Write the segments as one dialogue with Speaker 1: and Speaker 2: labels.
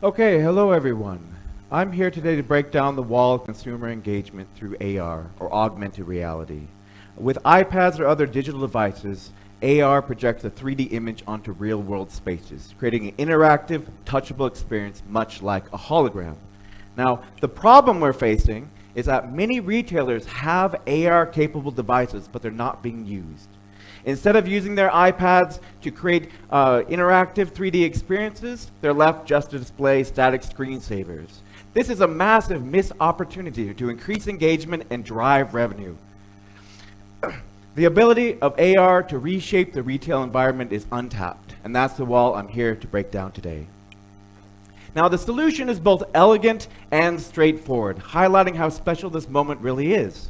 Speaker 1: Okay, hello everyone. I'm here today to break down the wall of consumer engagement through AR, or augmented reality. With iPads or other digital devices, AR projects a 3D image onto real-world spaces, creating an interactive, touchable experience much like a hologram. Now, the problem we're facing is that many retailers have AR-capable devices, but they're not being used. Instead of using their iPads to create interactive 3D experiences, they're left just to display static screensavers. This is a massive missed opportunity to increase engagement and drive revenue. The ability of AR to reshape the retail environment is untapped, and that's the wall I'm here to break down today. Now, the solution is both elegant and straightforward, highlighting how special this moment really is.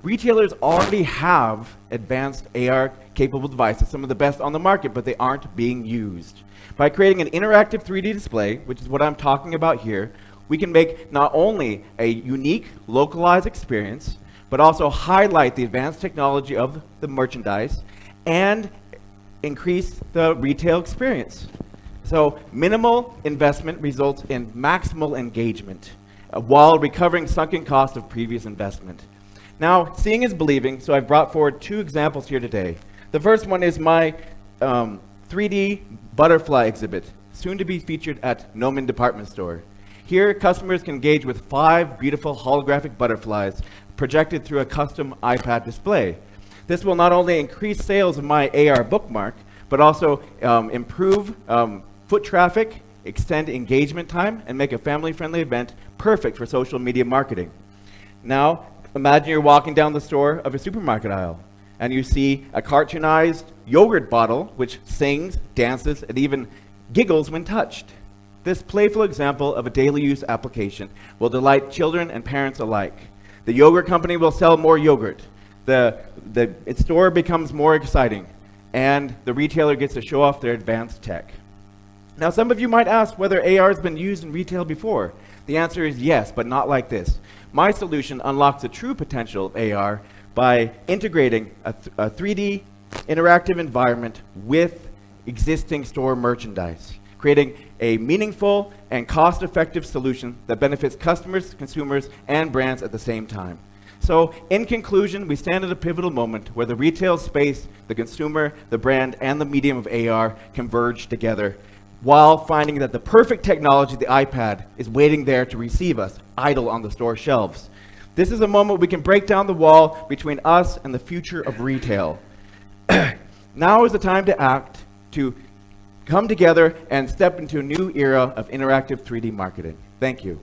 Speaker 1: Retailers already have advanced AR-capable devices, some of the best on the market, but they aren't being used. By creating an interactive 3D display, which is what I'm talking about here, we can make not only a unique, localized experience, but also highlight the advanced technology of the merchandise and increase the retail experience. So minimal investment results in maximal engagement while recovering sunken costs of previous investment. Now, seeing is believing, so I've brought forward two examples here today. The first one is my 3D butterfly exhibit, soon to be featured at Noman Department Store. Here, customers can engage with 5 beautiful holographic butterflies projected through a custom iPad display. This will not only increase sales of my AR bookmark, but also improve foot traffic, extend engagement time, and make a family-friendly event perfect for social media marketing. Now, imagine you're walking down the store of a supermarket aisle, and you see a cartoonized yogurt bottle which sings, dances, and even giggles when touched. This playful example of a daily use application will delight children and parents alike. The yogurt company will sell more yogurt. Its store becomes more exciting, and the retailer gets to show off their advanced tech. Now, some of you might ask whether AR has been used in retail before. The answer is yes, but not like this. My solution unlocks the true potential of AR by integrating a 3D interactive environment with existing store merchandise, creating a meaningful and cost-effective solution that benefits customers, consumers, and brands at the same time. So, in conclusion, we stand at a pivotal moment where the retail space, the consumer, the brand, and the medium of AR converge together, while finding that the perfect technology, the iPad, is waiting there to receive us, idle on the store shelves. This is a moment we can break down the wall between us and the future of retail. Now is the time to act, to come together and step into a new era of interactive 3D marketing. Thank you.